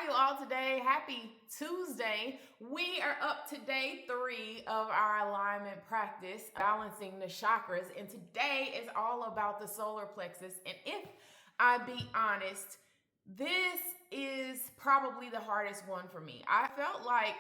are you all today? Happy Tuesday. We are up to day 3 of our alignment practice, balancing the chakras. And today is all about the solar plexus. And if I be honest, this is probably the hardest one for me. I felt like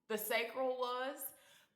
the sacral was,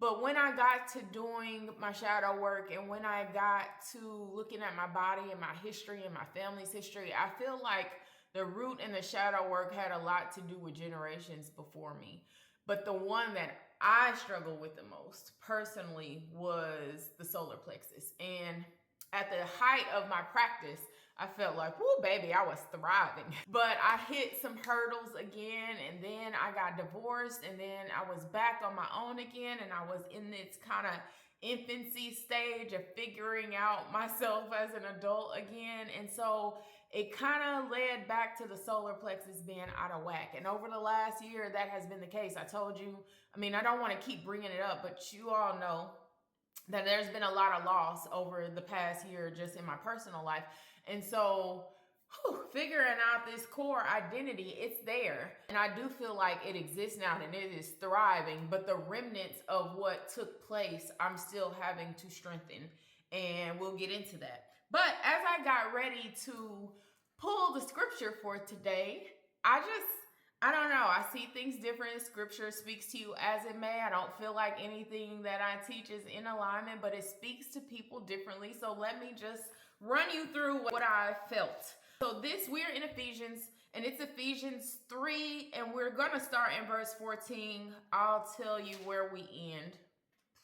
but when I got to doing my shadow work and when I got to looking at my body and my history and my family's history, I feel like the root and the shadow work had a lot to do with generations before me. But the one that I struggled with the most personally was the solar plexus. And at the height of my practice, I felt like, whoo, baby, I was thriving. But I hit some hurdles again, and then I got divorced, and then I was back on my own again, and I was in this kind of infancy stage of figuring out myself as an adult again. And so it kind of led back to the solar plexus being out of whack. And over the last year, that has been the case. I told you, I don't want to keep bringing it up, but you all know that there's been a lot of loss over the past year just in my personal life. And so figuring out this core identity, it's there. And I do feel like it exists now and it is thriving, but the remnants of what took place, I'm still having to strengthen. And we'll get into that. But as I got ready to pull the scripture for today, I don't know. I see things different. Scripture speaks to you as it may. I don't feel like anything that I teach is in alignment, but it speaks to people differently. So let me just run you through what I felt. So we're in Ephesians, and it's Ephesians 3, and we're going to start in verse 14. I'll tell you where we end,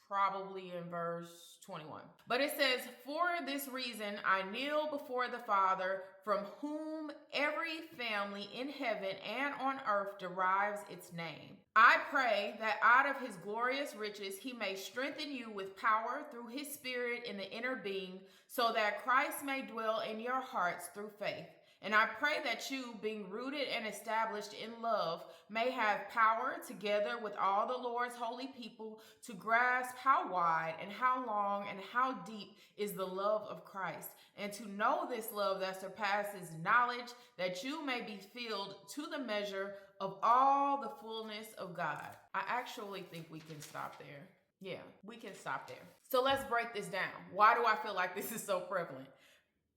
probably in verse 21. But it says, "For this reason I kneel before the Father, from whom every family in heaven and on earth derives its name. I pray that out of his glorious riches he may strengthen you with power through his Spirit in the inner being, so that Christ may dwell in your hearts through faith. And I pray that you, being rooted and established in love, may have power together with all the Lord's holy people to grasp how wide and how long and how deep is the love of Christ, and to know this love that surpasses knowledge, that you may be filled to the measure of all the fullness of God." I actually think we can stop there. Yeah, we can stop there. So let's break this down. Why do I feel like this is so prevalent?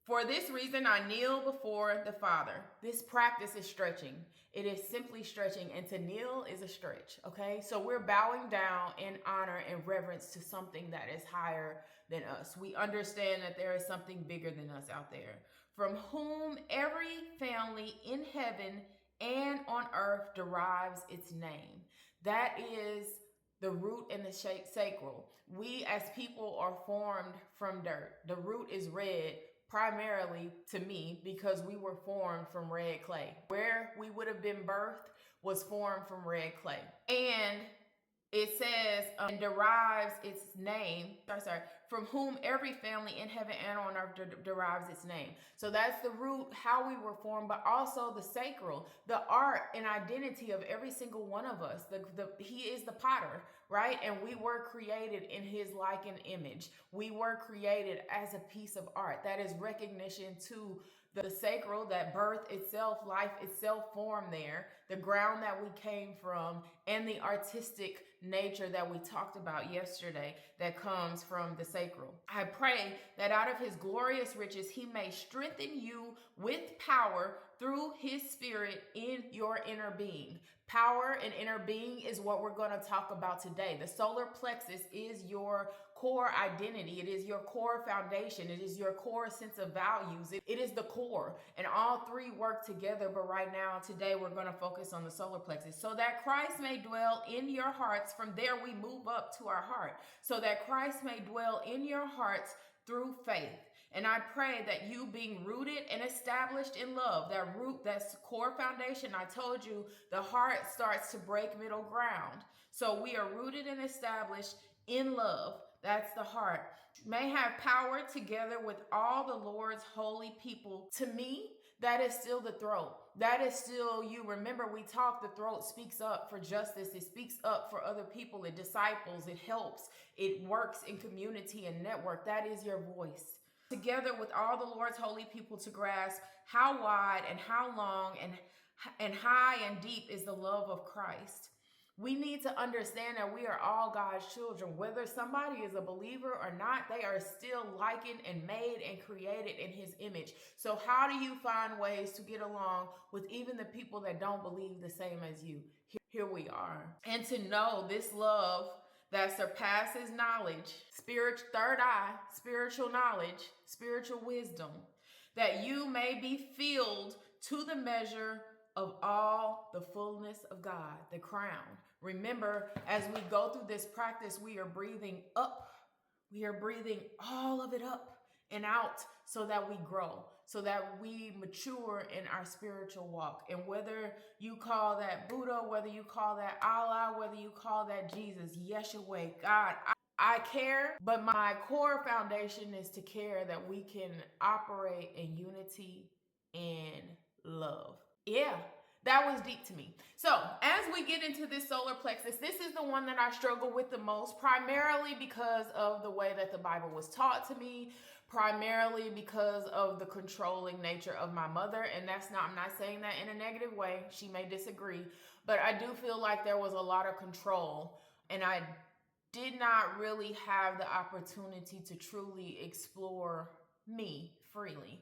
"For this reason, I kneel before the Father." This practice is stretching. It is simply stretching, and to kneel is a stretch, okay? So we're bowing down in honor and reverence to something that is higher than us. We understand that there is something bigger than us out there, from whom every family in heaven and on earth derives its name. That is the root and the sacral. We as people are formed from dirt. The root is red, primarily to me, because we were formed from red clay. Where we would have been birthed was formed from red clay. And it says, and derives its name, from whom every family in heaven and on earth derives its name. So that's the root, how we were formed, but also the sacral, the art and identity of every single one of us. He is the potter, right? And we were created in his like and image. We were created as a piece of art. That is recognition to the sacral, that birth itself, life itself formed there, the ground that we came from, and the artistic nature that we talked about yesterday that comes from the sacral. I pray that out of his glorious riches he may strengthen you with power through his Spirit in your inner being. Power and inner being is what we're going to talk about today. The solar plexus is your core identity. It is your core foundation. It is your core sense of values. It is the core. And all three work together. But right now, today, we're going to focus on the solar plexus. "So that Christ may dwell in your hearts." From there, we move up to our heart. "So that Christ may dwell in your hearts through faith. And I pray that you, being rooted and established in love," that root, that's core foundation. I told you the heart starts to break middle ground. So we are rooted and established in love. That's the heart. "May have power together with all the Lord's holy people." To me, that is still the throat. That is still you. Remember, we talked, the throat speaks up for justice. It speaks up for other people. It disciples. It helps. It works in community and network. That is your voice. "Together with all the Lord's holy people to grasp how wide and how long and and high and deep is the love of Christ. We need to understand that we are all God's children. Whether somebody is a believer or not, they are still likened and made and created in his image. So how do you find ways to get along with even the people that don't believe the same as you? Here we are. And to know this love that surpasses knowledge, third eye, spiritual knowledge, spiritual wisdom, that you may be filled to the measure of all the fullness of God, the crown. Remember, as we go through this practice, we are breathing up. We are breathing all of it up and out so that we grow, so that we mature in our spiritual walk. And whether you call that Buddha, whether you call that Allah, whether you call that Jesus, Yeshua, God, I care, but my core foundation is to care that we can operate in unity and love. Yeah, that was deep to me. So as we get into this solar plexus, this is the one that I struggle with the most, primarily because of the way that the Bible was taught to me, primarily because of the controlling nature of my mother. And I'm not saying that in a negative way. She may disagree, but I do feel like there was a lot of control, and I did not really have the opportunity to truly explore me freely.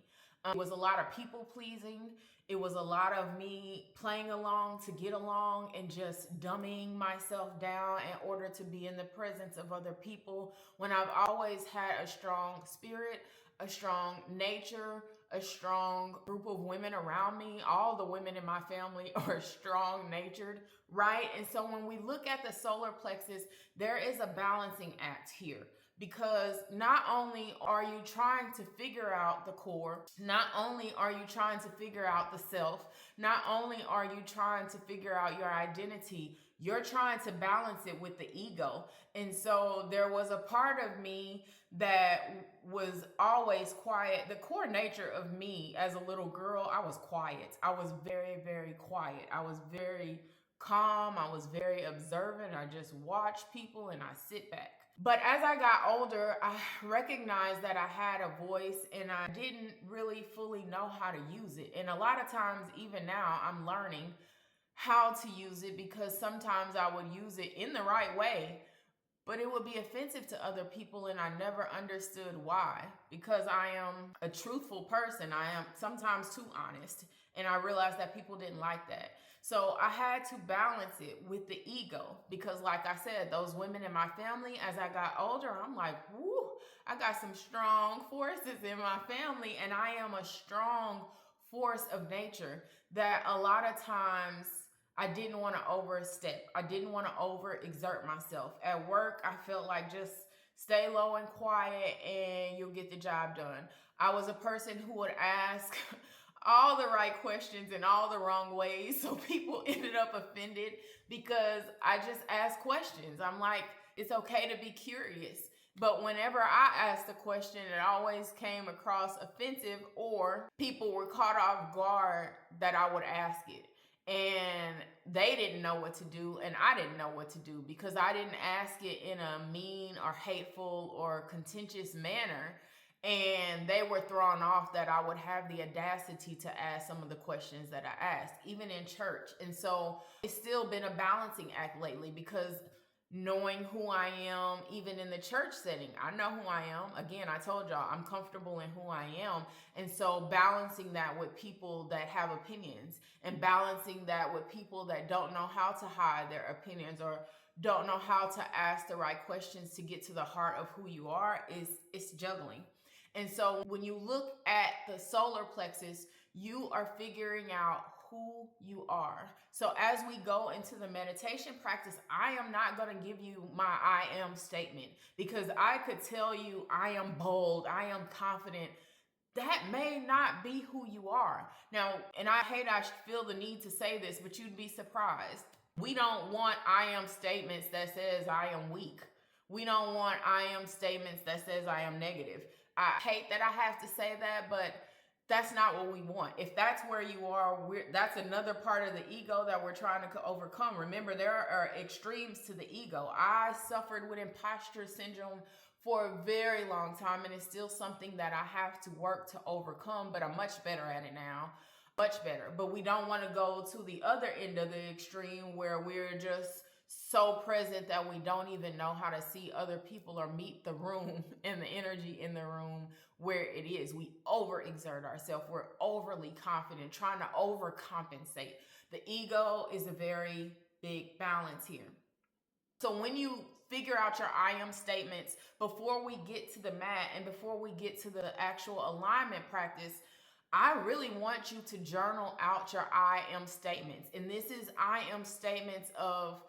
It was a lot of people pleasing. It was a lot of me playing along to get along and just dumbing myself down in order to be in the presence of other people, when I've always had a strong spirit, a strong nature, a strong group of women around me. All the women in my family are strong natured, right? And so when we look at the solar plexus, there is a balancing act here. Because not only are you trying to figure out the core, not only are you trying to figure out the self, not only are you trying to figure out your identity, you're trying to balance it with the ego. And so there was a part of me that was always quiet. The core nature of me as a little girl, I was quiet. I was very, very quiet. I was very calm. I was very observant. I just watch people and I sit back. But as I got older, I recognized that I had a voice and I didn't really fully know how to use it. And a lot of times, even now, I'm learning how to use it, because sometimes I would use it in the right way, but it would be offensive to other people, and I never understood why. Because I am a truthful person. I am sometimes too honest, and I realized that people didn't like that. So I had to balance it with the ego, because like I said, those women in my family, as I got older, I'm like, whoo, I got some strong forces in my family, and I am a strong force of nature that a lot of times I didn't want to overstep. I didn't want to overexert myself. At work, I felt like just stay low and quiet and you'll get the job done. I was a person who would ask all the right questions in all the wrong ways. So people ended up offended because I just asked questions. I'm like, it's okay to be curious. But whenever I asked a question, it always came across offensive, or people were caught off guard that I would ask it. And they didn't know what to do, and I didn't know what to do, because I didn't ask it in a mean or hateful or contentious manner. And they were thrown off that I would have the audacity to ask some of the questions that I asked, even in church. And so it's still been a balancing act lately, because knowing who I am, even in the church setting, I know who I am. Again, I told y'all, I'm comfortable in who I am. And so balancing that with people that have opinions, and balancing that with people that don't know how to hide their opinions, or don't know how to ask the right questions to get to the heart of who you are, it's juggling. And so when you look at the solar plexus, you are figuring out who you are. So as we go into the meditation practice, I am not going to give you my I am statement, because I could tell you I am bold, I am confident. That may not be who you are. Now, and I feel the need to say this, but you'd be surprised. We don't want I am statements that says I am weak. We don't want I am statements that says I am negative. I hate that I have to say that, but that's not what we want. If that's where you are, that's another part of the ego that we're trying to overcome. Remember, there are extremes to the ego. I suffered with imposter syndrome for a very long time, and it's still something that I have to work to overcome, but I'm much better at it now. much better. But we don't want to go to the other end of the extreme where we're just so present that we don't even know how to see other people or meet the room and the energy in the room where it is. We overexert ourselves. We're overly confident, trying to overcompensate. The ego is a very big balance here. So when you figure out your I am statements before we get to the mat and before we get to the actual alignment practice, I really want you to journal out your I am statements. And this is I am statements of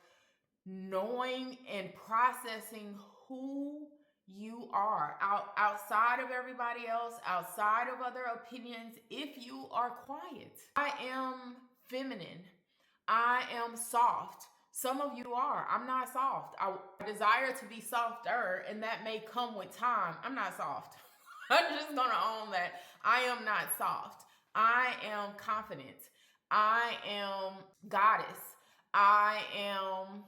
knowing and processing who you are outside of everybody else, outside of other opinions. If you are quiet, I am feminine, I am soft. Some of you are. I'm not soft. I desire to be softer, and that may come with time. I'm not soft. I'm just gonna own that. I am not soft. I am confident. I am goddess. I am.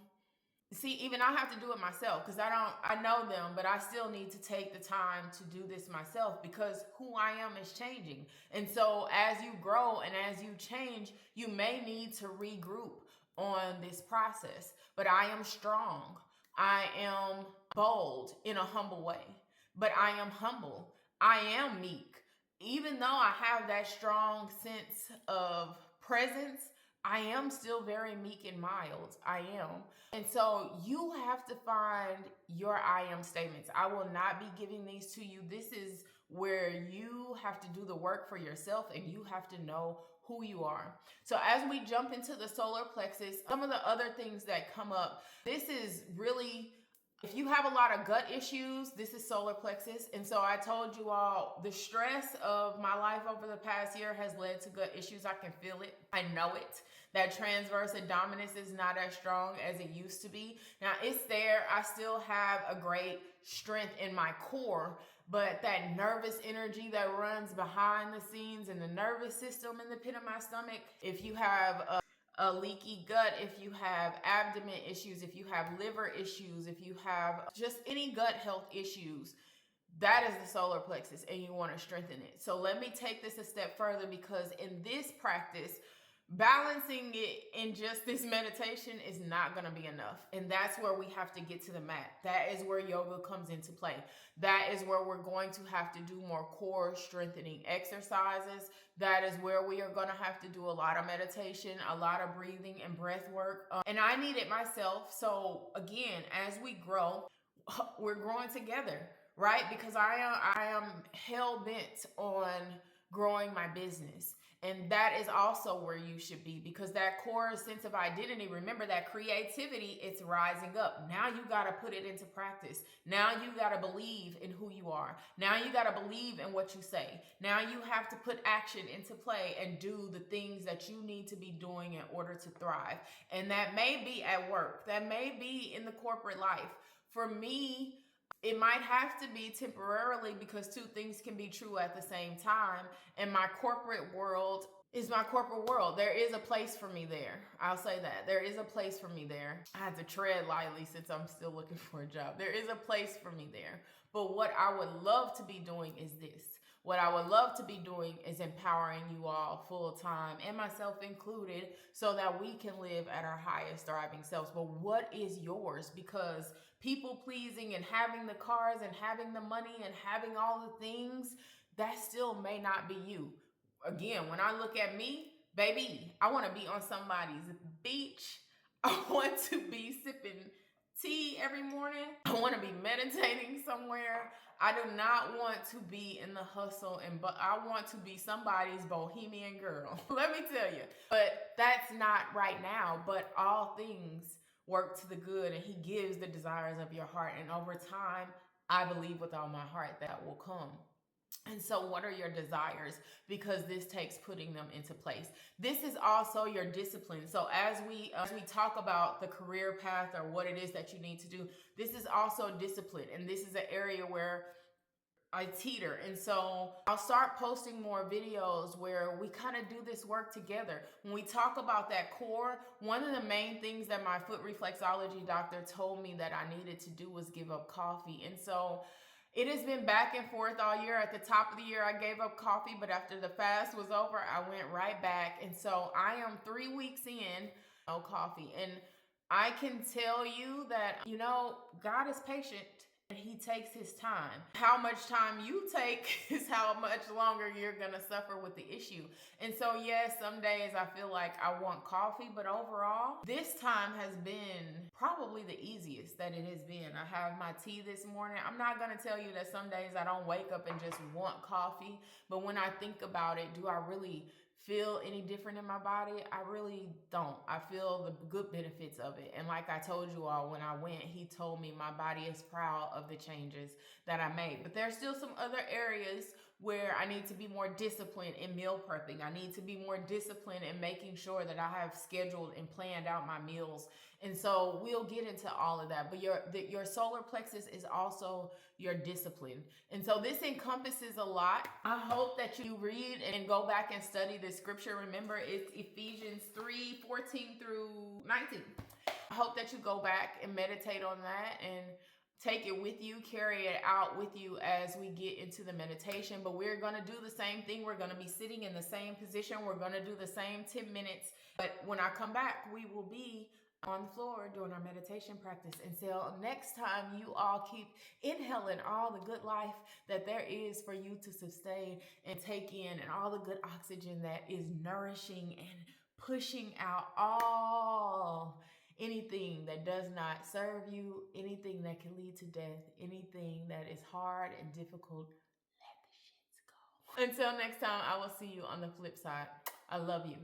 See, even I have to do it myself because I know them, but I still need to take the time to do this myself because who I am is changing. And so as you grow and as you change, you may need to regroup on this process. But I am strong. I am bold in a humble way, but I am humble. I am meek. Even though I have that strong sense of presence, I am still very meek and mild. I am. And so you have to find your I am statements. I will not be giving these to you. This is where you have to do the work for yourself and you have to know who you are. So as we jump into the solar plexus, some of the other things that come up, this is really, if you have a lot of gut issues, this is solar plexus. And so I told you all, the stress of my life over the past year has led to gut issues. I can feel it. I know it. That transverse abdominis is not as strong as it used to be. Now it's there. I still have a great strength in my core, but that nervous energy that runs behind the scenes in the nervous system in the pit of my stomach, if you have a leaky gut, if you have abdomen issues, if you have liver issues, if you have just any gut health issues, that is the solar plexus and you want to strengthen it. So let me take this a step further because in this practice, balancing it in just this meditation is not going to be enough. And that's where we have to get to the mat. That is where yoga comes into play. That is where we're going to have to do more core strengthening exercises. That is where we are going to have to do a lot of meditation, a lot of breathing and breath work. And I need it myself. So again, as we grow, we're growing together, right? Because I am hell bent on growing my business. And that is also where you should be because that core sense of identity, remember that creativity, it's rising up. Now you got to put it into practice. Now you got to believe in who you are. Now you got to believe in what you say. Now you have to put action into play and do the things that you need to be doing in order to thrive. And that may be at work. That may be in the corporate life. For me, it might have to be temporarily because two things can be true at the same time. And my corporate world is my corporate world. There is a place for me there. I'll say that. There is a place for me there. I have to tread lightly since I'm still looking for a job. There is a place for me there. But what I would love to be doing is this. What I would love to be doing is empowering you all full time and myself included so that we can live at our highest thriving selves. But what is yours? Because people pleasing and having the cars and having the money and having all the things, that still may not be you. Again, when I look at me, baby, I want to be on somebody's beach. I want to be sipping tea every morning. I want to be meditating somewhere. I do not want to be in the hustle but I want to be somebody's bohemian girl. Let me tell you. But that's not right now. But all things work to the good and he gives the desires of your heart. And over time, I believe with all my heart that will come. And so what are your desires? Because this takes putting them into place. This is also your discipline. So as we talk about the career path or what it is that you need to do, this is also discipline. And this is an area where I teeter. And so I'll start posting more videos where we kind of do this work together. When we talk about that core, one of the main things that my foot reflexology doctor told me that I needed to do was give up coffee. And so It has been back and forth all year. At the top of the year, I gave up coffee, but after the fast was over, I went right back. And so I am 3 weeks in, no coffee. And I can tell you that, God is patient and He takes His time. How much time you take is how much longer you're going to suffer with the issue. And so, yes, some days I feel like I want coffee, but overall, this time has been probably the easiest that it has been. I have my tea this morning. I'm not going to tell you that some days I don't wake up and just want coffee, but when I think about it, do I really feel any different in my body? I really don't. I feel the good benefits of it. And like I told you all, when I went, He told me my body is proud of the changes that I made. But there's still some other areas where I need to be more disciplined in meal prepping. I need to be more disciplined in making sure that I have scheduled and planned out my meals. And so we'll get into all of that. But your solar plexus is also your discipline. And so this encompasses a lot. I hope that you read and go back and study the scripture. Remember, it's Ephesians 3:14 through 19. I hope that you go back and meditate on that and take it with you, carry it out with you as we get into the meditation. But we're going to do the same thing. We're going to be sitting in the same position. We're going to do the same 10 minutes. But when I come back, we will be on the floor doing our meditation practice. Until next time, you all keep inhaling all the good life that there is for you to sustain and take in, and all the good oxygen that is nourishing and pushing out anything that does not serve you, anything that can lead to death, anything that is hard and difficult. Let the shits go. Until next time, I will see you on the flip side. I love you.